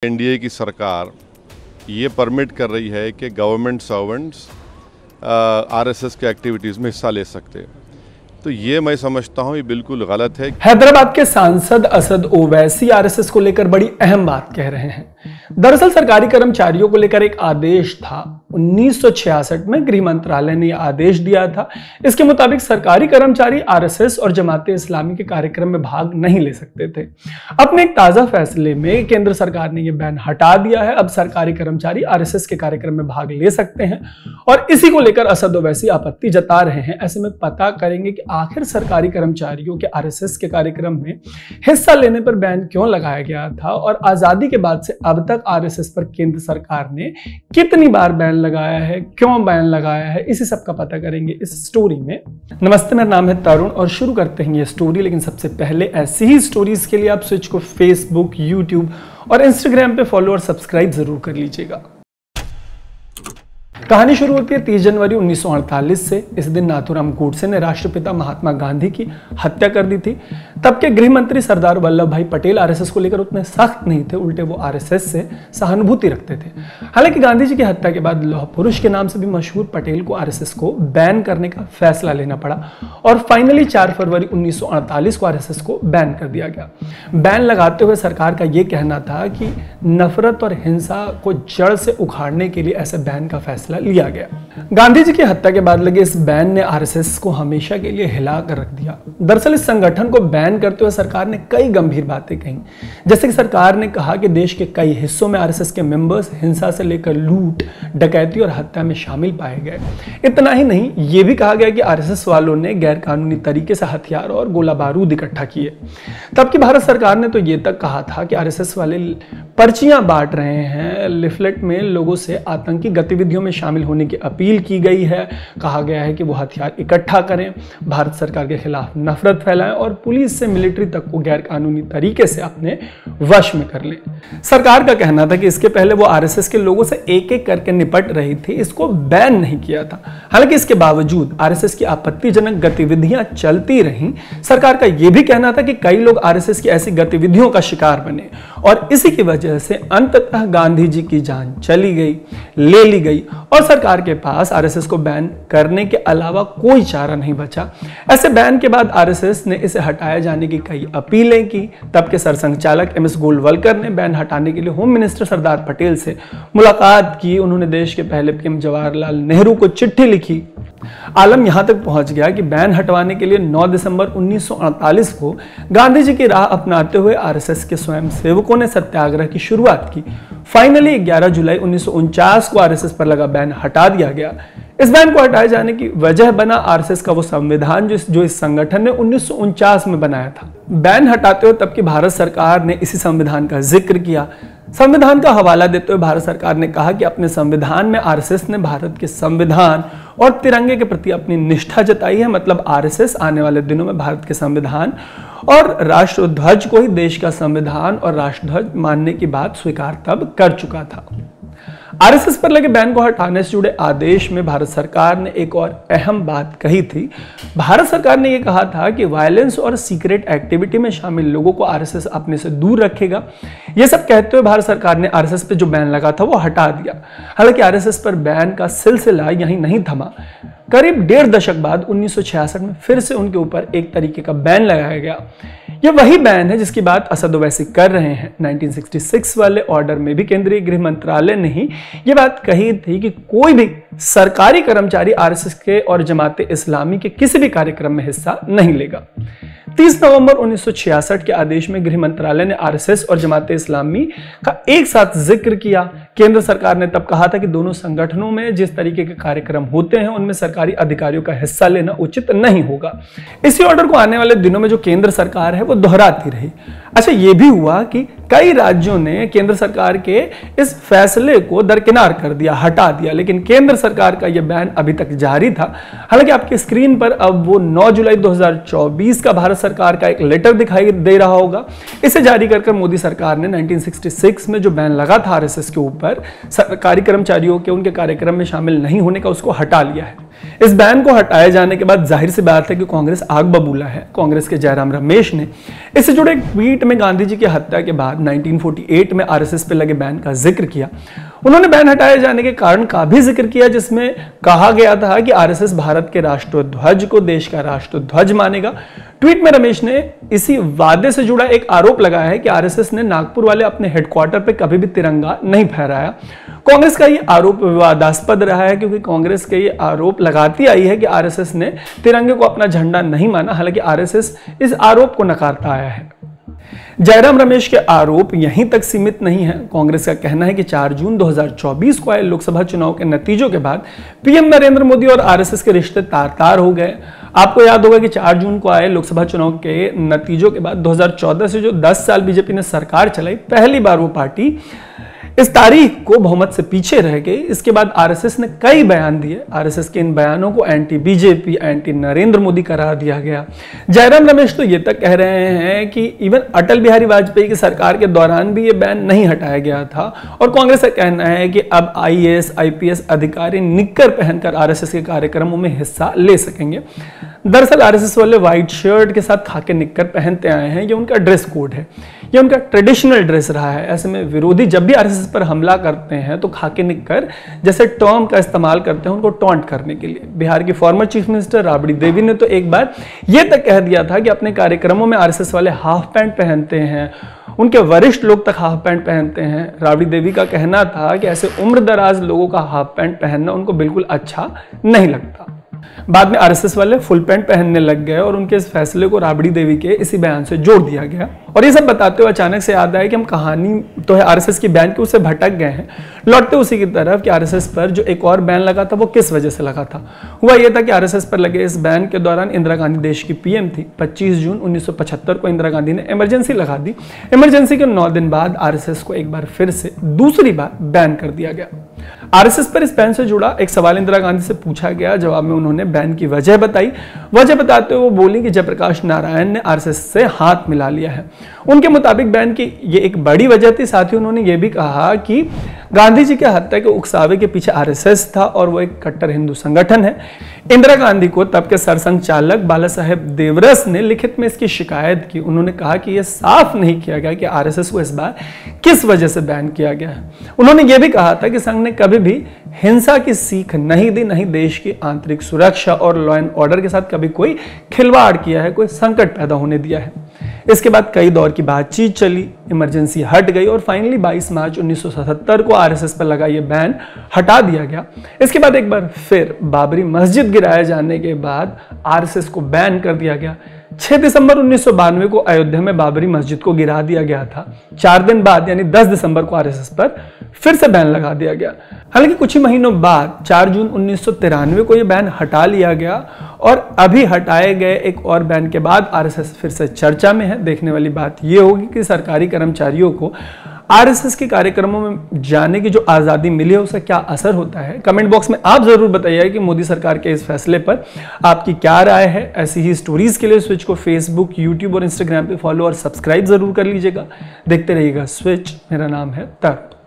NDA की सरकार ये परमिट कर रही है कि गवर्नमेंट सर्वेंट्स आरएसएस के एक्टिविटीज़ में हिस्सा ले सकते हैं, तो ये मैं समझता हूँ ये बिल्कुल गलत है। हैदराबाद के सांसद असद ओवैसी आरएसएस को लेकर बड़ी अहम बात कह रहे हैं। दरअसल सरकारी कर्मचारियों को लेकर एक आदेश था। 1966 में गृह मंत्रालय ने यह आदेश दिया था। इसके मुताबिक सरकारी कर्मचारी आरएसएस और जमाते इस्लामी के कार्यक्रम में भाग नहीं ले सकते थे। अपने एक ताजा फैसले में केंद्र सरकार ने यह बैन हटा दिया है। अब सरकारी कर्मचारी आरएसएस के कार्यक्रम में भाग ले सकते हैं और इसी को लेकर असद ओवैसी आपत्ति जता रहे हैं। ऐसे में पता करेंगे कि आखिर सरकारी कर्मचारियों के आरएसएस के कार्यक्रम में हिस्सा लेने पर बैन क्यों लगाया गया था और आजादी के बाद से अब तक आरएसएस पर केंद्र सरकार ने कितनी बार बैन लगाया है, क्यों बैन लगाया है, इसी सब का पता करेंगे इस स्टोरी में। नमस्ते, मेरा नाम है तरुण और शुरू करते हैं ये स्टोरी। लेकिन सबसे पहले ऐसी ही स्टोरीज के लिए आप स्विच को फेसबुक, यूट्यूब और इंस्टाग्राम पे फॉलो और सब्सक्राइब जरूर कर लीजिएगा। कहानी शुरू होती है 30 जनवरी 1948 से। इस दिन नाथूराम गोडसे ने राष्ट्रपिता महात्मा गांधी की हत्या कर दी थी। तब के गृह मंत्री सरदार वल्लभ भाई पटेल आरएसएस को लेकर उतने सख्त नहीं थे, उल्टे वो आरएसएस से सहानुभूति रखते थे। हालांकि गांधी जी की हत्या के बाद लौह पुरुष के नाम से भी मशहूर पटेल को आरएसएस को बैन करने का फैसला लेना पड़ा और फाइनली 4 फरवरी 1948 को आरएसएस को बैन कर दिया गया। बैन लगाते हुए सरकार का यह कहना था कि नफरत और हिंसा को जड़ से उखाड़ने के लिए ऐसे बैन का फैसला लिया गया। गांधी जी की हत्या के बाद लगे इस बैन ने आरएसएस को हमेशा के लिए हिला कर रख दिया। दरअसल इस संगठन को बैन करते हुए सरकार ने कई गंभीर बातें कही, जैसे कि सरकार ने कहा कि देश के कई हिस्सों में आरएसएस के मेंबर्स हिंसा से लेकर लूट, डकैती और हत्या में शामिल पाए गए। इतना ही नहीं, यह भी कहा गया कि आरएसएस वालों ने गैर कानूनी तरीके से हथियार और गोला बारूद इकट्ठा किए। तब की भारत सरकार ने तो यह तक कहा था कि आरएसएस वाले पर्चियां बांट रहे हैं, लिफलेट में लोगों से आतंकी गतिविधियों में शामिल होने की अपील की गई है। कहा गया है कि वो हथियार इकट्ठा करें, भारत सरकार के खिलाफ नफरत फैलाएं और पुलिस से मिलिट्री तक को गैर कानूनी तरीके से अपने वश में कर लें। सरकार का कहना था कि इसके पहले वो आरएसएस के लोगों से एक एक करके निपट रही थी, इसको बैन नहीं किया था। हालांकि इसके बावजूद आरएसएस की आपत्तिजनक गतिविधियां चलती रहीं। सरकार का यह भी कहना था कि कई लोग आरएसएस की ऐसी गतिविधियों का शिकार बने और इसी की वजह से अंततः गांधी जी की जान चली गई, ले ली गई और सरकार के पास आरएसएस को बैन करने के अलावा कोई चारा नहीं बचा। ऐसे बैन के बाद आरएसएस ने इसे हटाए जाने की कई अपीलें की। तब के सरसंघचालक एम एस गोलवलकर ने बैन हटाने के लिए होम मिनिस्टर सरदार पटेल से मुलाकात की। उन्होंने देश के पहले पीएम जवाहरलाल नेहरू को चिट्ठी लिखी। आलम यहां तक पहुंच गया कि बैन हटवाने के लिए 9 दिसंबर 1948 को गांधी जी की राह अपनाते हुए आरएसएस के स्वयंसेवकों ने सत्याग्रह की शुरुआत की। फाइनली 11 जुलाई 1949 को आरएसएस पर लगा बैन हटा दिया गया। इस बैन को हटाए जाने की वजह बना आरएसएस का वो संविधान जो इस संगठन ने 1949 में बनाया था। बैन हटाते हुए तब की भारत सरकार ने इसी संविधान का जिक्र किया। संविधान का हवाला देते हुए भारत सरकार ने कहा कि अपने संविधान में आरएसएस ने भारत के संविधान और तिरंगे के प्रति अपनी निष्ठा जताई है। मतलब आरएसएस आने वाले दिनों में भारत के संविधान और राष्ट्रध्वज को ही देश का संविधान और राष्ट्रध्वज मानने की बात स्वीकार तब कर चुका था। आरएसएस पर लगे बैन को हटाने से जुड़े आदेश में भारत सरकार ने एक और अहम बात कही थी। भारत सरकार ने यह कहा था कि वायलेंस और सीक्रेट एक्टिविटी में शामिल लोगों को आरएसएस अपने से दूर रखेगा। यह सब कहते हुए भारत सरकार ने आरएसएस पे जो बैन लगा था वो हटा दिया। हालांकि आरएसएस पर बैन का सिलसिला यहीं नहीं थमा। करीब 1.5 दशक बाद 1966 में फिर से उनके ऊपर एक तरीके का बैन लगाया गया। यह वही बैन है जिसकी बात असद ओवैसी कर रहे हैं। 1966 वाले ऑर्डर में भी केंद्रीय गृह मंत्रालय ने ही यह बात कही थी कि कोई भी सरकारी कर्मचारी आरएसएस के और जमाते इस्लामी के किसी भी कार्यक्रम में हिस्सा नहीं लेगा। 30 नवंबर 1966 के आदेश में गृह मंत्रालय ने आरएसएस और जमाते इस्लामी का एक साथ जिक्र किया। केंद्र सरकार ने तब कहा था कि दोनों संगठनों में जिस तरीके के कार्यक्रम होते हैं उनमें सरकारी अधिकारियों का हिस्सा लेना उचित नहीं होगा। इसी ऑर्डर को आने वाले दिनों में जो केंद्र सरकार है वो दोहराती रही। अच्छा, यह भी हुआ कि कई राज्यों ने केंद्र सरकार के इस फैसले को दरकिनार कर दिया, हटा दिया, लेकिन केंद्र सरकार का यह बैन अभी तक जारी था। हालांकि आपकी स्क्रीन पर अब वो 9 जुलाई 2024 का भारत सरकार का एक लेटर दिखाई दे रहा होगा। इसे जारी कर मोदी सरकार ने 1966 में जो बैन लगा था आरएसएस के ऊपर सरकारी कर्मचारियों के उनके कार्यक्रम में शामिल नहीं होने का, उसको हटा लिया है। इस बैन को हटाए जाने के बाद जाहिर सी बात है कि कांग्रेस आग बबूला है। कांग्रेस के जयराम रमेश ने इससे जुड़े एक ट्वीट में गांधी जी की हत्या के बाद 1948 में आरएसएस पे लगे बैन का जिक्र किया। उन्होंने बैन हटाए जाने के कारण का भी जिक्र किया, जिसमें कहा गया था कि आरएसएस भारत के राष्ट्रध्वज को देश का राष्ट्रध्वज मानेगा। ट्वीट में रमेश ने इसी वादे से जुड़ा एक आरोप लगाया है कि आरएसएस ने नागपुर वाले अपने हेडक्वार्टर पे कभी भी तिरंगा नहीं फहराया। कांग्रेस का ये आरोप विवादास्पद रहा है, क्योंकि कांग्रेस के ये आरोप लगाती आई है कि आरएसएस ने तिरंगे को अपना झंडा नहीं माना। हालांकि आरएसएस इस आरोप को नकारता आया है। जयराम रमेश के आरोप यहीं तक सीमित नहीं है। कांग्रेस का कहना है कि 4 जून 2024 को आए लोकसभा चुनाव के नतीजों के बाद पीएम नरेंद्र मोदी और आरएसएस के रिश्ते तार-तार हो गए। आपको याद होगा कि 4 जून को आए लोकसभा चुनाव के नतीजों के बाद 2014 से जो 10 साल बीजेपी ने सरकार चलाई, पहली बार वो पार्टी इस तारीख को बहुमत से पीछे रह गई। इसके बाद आरएसएस ने कई बयान दिए। आरएसएस के इन बयानों को anti BJP, anti Narendra Modi करार दिया गया। जयराम रमेश तो ये तक कह रहे हैं कि इवन अटल बिहारी वाजपेयी की सरकार के दौरान भी ये बैन नहीं हटाया गया था। और कांग्रेस का कहना है कि अब आईएएस, आईपीएस अधिकारी निक्कर पहनकर आरएसएस के कार्यक्रमों में हिस्सा ले सकेंगे। दरअसल आरएसएस वाले व्हाइट शर्ट के साथ खाकी निक्कर पहनते आए हैं। ये उनका ड्रेस कोड है, ये उनका ट्रेडिशनल ड्रेस रहा है। ऐसे में विरोधी जब भी आरएसएस पर हमला करते हैं तो खाकी निक्कर जैसे टर्म का इस्तेमाल करते हैं उनको टॉन्ट करने के लिए। बिहार की former chief minister Rabri Devi ने तो एक बार यह तक कह दिया था कि अपने कार्यक्रमों में आरएसएस वाले हाफ पैंट पहनते हैं, उनके वरिष्ठ लोग तक हाफ पैंट पहनते हैं। राबड़ी देवी का कहना था कि ऐसे उम्रदराज लोगों का हाफ पैंट पहनना उनको बिल्कुल अच्छा नहीं लगता। बाद में आरएसएस वाले फुल पैंट पहनने लग गए और उनके इस फैसले को राबड़ी देवी के इसी बयान से जोड़ दिया गया। और ये सब बताते हुए अचानक से याद आया कि हम कहानी तो है आरएसएस की बैन के, उससे भटक गए हैं। लौटते उसी की तरफ कि आरएसएस पर जो एक और बैन लगा था वो किस वजह से लगा था। हुआ यह था कि आरएसएस पर लगे इस बैन के दौरान इंदिरा गांधी देश की पीएम थी। 25 जून 1975 को इंदिरा गांधी ने इमरजेंसी लगा दी। इमरजेंसी के 9 दिन बाद आरएसएस को एक बार फिर से दूसरी बार बैन कर दिया गया। आरएसएस पर इस बैन से जुड़ा एक सवाल इंदिरा गांधी से पूछा गया। जवाब में उन्होंने बैन की वजह बताई। वजह बताते हुए वो बोली कि जयप्रकाश नारायण ने आरएसएस से हाथ मिला लिया है। उनके मुताबिक बैन की ये एक बड़ी वजह थी। साथ ही उन्होंने ये भी कहा कि गांधी जी के हत्या के उकसावे के पीछे आरएसएस था और वो एक कट्टर हिंदू संगठन है। इंदिरा गांधी को तब के सरसंघचालक बाला साहेब देवरस ने लिखित में इसकी शिकायत की। उन्होंने कहा कि यह साफ नहीं किया गया कि आरएसएस को इस बार किस वजह से बैन किया गया है। उन्होंने यह भी कहा था कि संघ ने कभी भी हिंसा की सीख नहीं दी, नहीं देश की आंतरिक सुरक्षा और लॉ एंड ऑर्डर के साथ कभी कोई खिलवाड़ किया है, कोई संकट पैदा होने दिया है। इसके बाद कई दौर की बातचीत चली, इमरजेंसी हट गई और फाइनली 22 मार्च 1977 को आरएसएस पर लगा ये बैन हटा दिया गया। इसके बाद एक बार फिर बाबरी मस्जिद गिराए जाने के बाद आरएसएस को बैन कर दिया गया। 6 दिसंबर 1992 को अयोध्या में बाबरी मस्जिद को गिरा दिया गया था। 4 दिन बाद यानी 10 दिसंबर को आरएसएस पर फिर से बैन लगा दिया गया। हालांकि कुछ ही महीनों बाद 4 जून 1993 को यह बैन हटा लिया गया और अभी हटाए गए एक और बैन के बाद आरएसएस फिर से चर्चा में है। देखने वाली बात यह होगी कि सरकारी कर्मचारियों को आरएसएस के कार्यक्रमों में जाने की जो आज़ादी मिली है उसका क्या असर होता है। कमेंट बॉक्स में आप जरूर बताइए कि मोदी सरकार के इस फैसले पर आपकी क्या राय है। ऐसी ही स्टोरीज के लिए स्विच को फेसबुक, यूट्यूब और इंस्टाग्राम पे फॉलो और सब्सक्राइब जरूर कर लीजिएगा। देखते रहिएगा स्विच। मेरा नाम है तर्क।